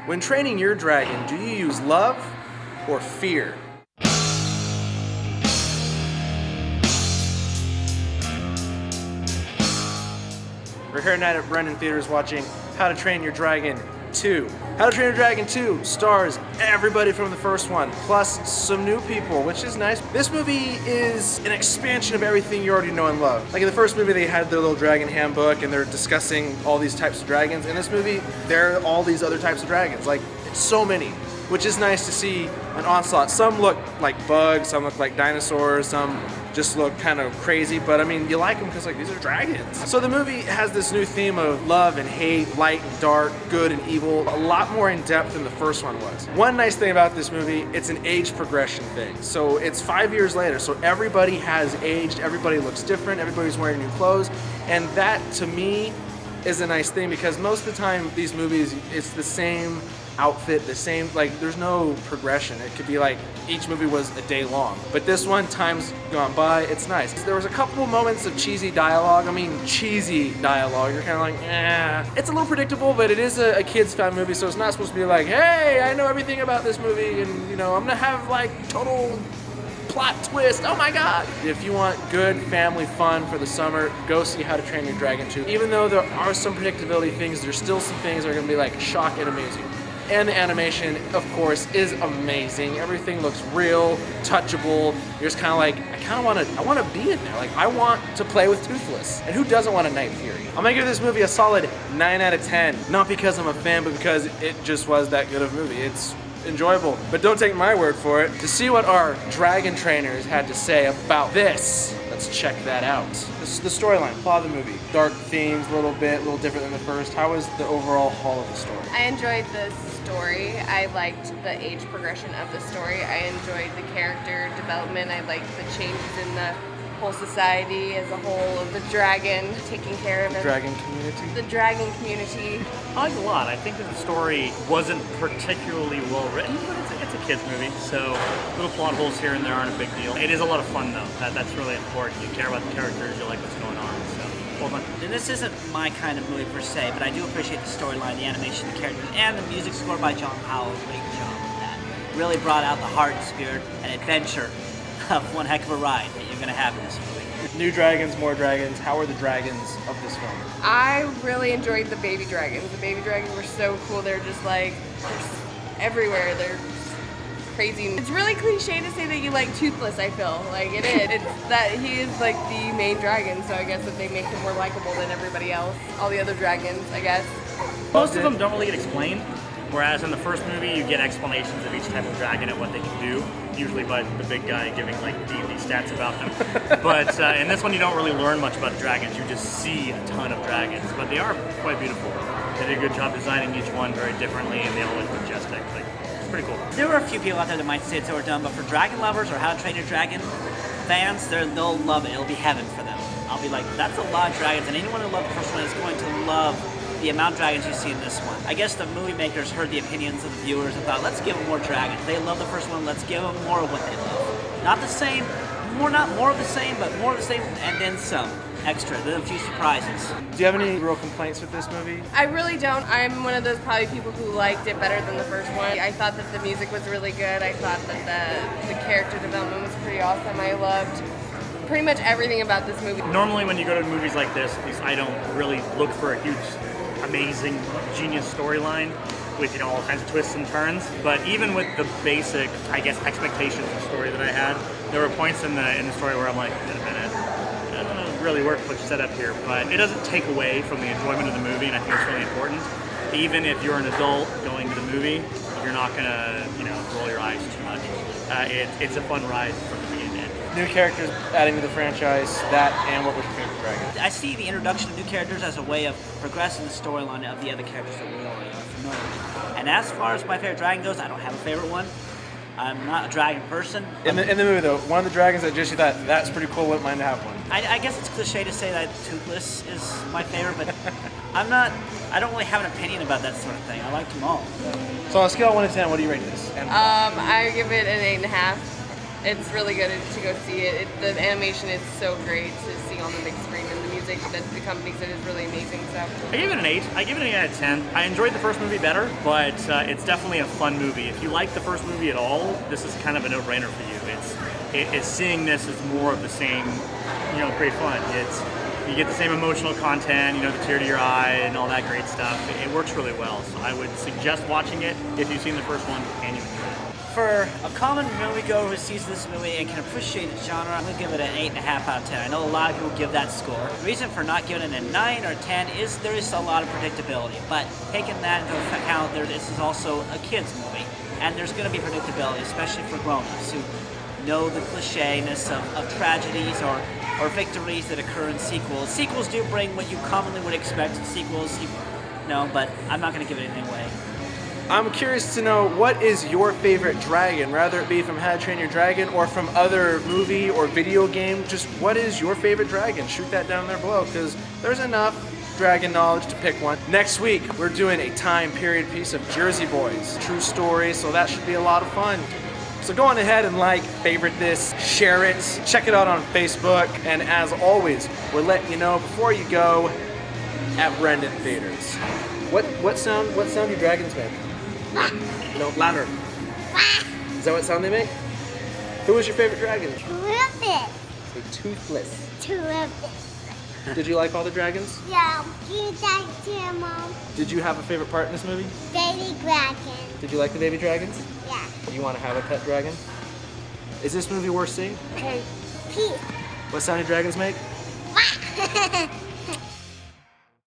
When training your dragon, do you use love or fear? We're here tonight at Brendan Theaters watching How to Train Your Dragon 2. How to Train Your Dragon 2 stars everybody from the first one, plus some new people, which is nice. This movie is an expansion of everything you already know and love. Like in the first movie, they had their little dragon handbook and they're discussing all these types of dragons. In this movie, there are all these other types of dragons, like so many, which is nice to see an onslaught. Some look like bugs, some look like dinosaurs, some just look kind of crazy, but I mean, you like them because like these are dragons. So the movie has this new theme of love and hate, light and dark, good and evil, a lot more in depth than the first one was. One nice thing about this movie, it's an age progression thing. So it's 5 years later, so everybody has aged, everybody looks different, everybody's wearing new clothes, and that to me is a nice thing because most of the time these movies, it's the same outfit, the same, like there's no progression. It could be like each movie was a day long, but this one, time's gone by, it's nice. There was a couple moments of cheesy dialogue. I mean, cheesy dialogue. You're kind of like, eh. It's a little predictable, but it is a kid's film movie, so it's not supposed to be like, hey, I know everything about this movie, and you know, I'm gonna have like total plot twist, oh my god! If you want good family fun for the summer, go see How to Train Your Dragon 2. Even though there are some predictability things, there's still some things that are gonna be like shock and amazing. And the animation, of course, is amazing. Everything looks real, touchable. You're just kind of like, I want to be in there. Like, I want to play with Toothless. And who doesn't want a Night Fury? I'm gonna give this movie a solid 9 out of 10. Not because I'm a fan, but because it just was that good of a movie. It's enjoyable, but don't take my word for it. To see what our dragon trainers had to say about this, let's check that out. This is the storyline, plot of the movie. Dark themes, a little different than the first. How was the overall haul of the story? I enjoyed the story. I liked the age progression of the story. I enjoyed the character development. I liked the changes in the whole society as a whole of the dragon, taking care of it. Dragon community? The dragon community. I liked a lot. I think that the story wasn't particularly well written, but it's a kid's movie, so little plot holes here and there aren't a big deal. It is a lot of fun though. That's really important. You care about the characters, you like what's going on, so well done. And this isn't my kind of movie per se, but I do appreciate the storyline, the animation, the characters, and the music score by John Powell. Great job with that. Really brought out the heart and spirit and adventure of one heck of a ride that you're going to have in this movie. New dragons, more dragons. How are the dragons of this film? I really enjoyed the baby dragons. The baby dragons were so cool. They're just like, everywhere. They're crazy. It's really cliche to say that you like Toothless, I feel. Like it is. It's that he is like the main dragon, so I guess that they make him more likable than everybody else. All the other dragons, I guess. Most of them don't really get explained, whereas in the first movie you get explanations of each type of dragon and what they can do, usually by the big guy giving like D&D stats about them. But in this one you don't really learn much about the dragons, you just see a ton of dragons, but they are quite beautiful. They did a good job designing each one very differently and they all look majestic. Like, it's pretty cool. There are a few people out there that might say it's overdone, but for dragon lovers or How to Train Your Dragon fans, they'll love it. It'll be heaven for them. I'll be like, that's a lot of dragons, and anyone who loved the first one is going to love the amount of dragons you see in this one. I guess the movie makers heard the opinions of the viewers and thought, let's give them more dragons. They love the first one, let's give them more of what they love. Not the same, not more of the same, but more of the same and then some. Extra, then a few surprises. Do you have any real complaints with this movie? I really don't. I'm one of those probably people who liked it better than the first one. I thought that the music was really good. I thought that the character development was pretty awesome. I loved pretty much everything about this movie. Normally when you go to movies like this, at least I don't really look for a huge, amazing, genius storyline with, you know, all kinds of twists and turns. But even with the basic, I guess, expectations of story that I had, there were points in the story where I'm like, wait a minute, I don't know really work what you set up here. But it doesn't take away from the enjoyment of the movie, and I think it's really important. Even if you're an adult going to the movie, you're not gonna, you know, roll your eyes too much. It's a fun ride from the beginning to end. New characters adding to the franchise, that and what was your favorite dragon? I see the introduction of new characters as a way of progressing the storyline of the other characters that we already are familiar with. And as far as my favorite dragon goes, I don't have a favorite one. I'm not a dragon person. In the movie though, one of the dragons that just you thought, that's pretty cool, wouldn't mind to have one. I guess it's cliche to say that Toothless is my favorite, but I don't really have an opinion about that sort of thing. I liked them all. So on a scale of 1 to 10, what do you rate this? And I give it an 8.5. It's really good to go see it. The animation is so great to see on the big screen, and the music that accompanies it is really amazing. So I give it an 8. I give it an 8 out of 10. I enjoyed the first movie better, but it's definitely a fun movie. If you like the first movie at all, this is kind of a no-brainer for you. It's seeing this as more of the same, great fun. You get the same emotional content, the tear to your eye and all that great stuff. It works really well. So I would suggest watching it if you've seen the first one and you enjoy it. For a common moviegoer who sees this movie and can appreciate the genre, I'm going to give it an 8.5 out of 10. I know a lot of people give that score. The reason for not giving it a 9 or 10 is there is a lot of predictability. But taking that into account, this is also a kid's movie. And there's going to be predictability, especially for grown-ups who know the cliche-ness of tragedies or victories that occur in sequels. Sequels do bring what you commonly would expect in sequels, but I'm not going to give it anyway. I'm curious to know, what is your favorite dragon, rather it be from How to Train Your Dragon or from other movie or video game. Just what is your favorite dragon? Shoot that down there below, because there's enough dragon knowledge to pick one. Next week, we're doing a time period piece of Jersey Boys. True story, so that should be a lot of fun. So go on ahead and favorite this, share it, check it out on Facebook, and as always, we're letting you know before you go at Brendan Theaters. What sound do dragons make? No, louder. Is that what sound they make? Who was your favorite dragon? Toothless. Say toothless. Toothless. Did you like all the dragons? Yeah, you like to, Mom. Did you have a favorite part in this movie? Baby dragon. Did you like the baby dragons? Yeah. Do you want to have a pet dragon? Is this movie worth seeing? Peace. What sound do dragons make?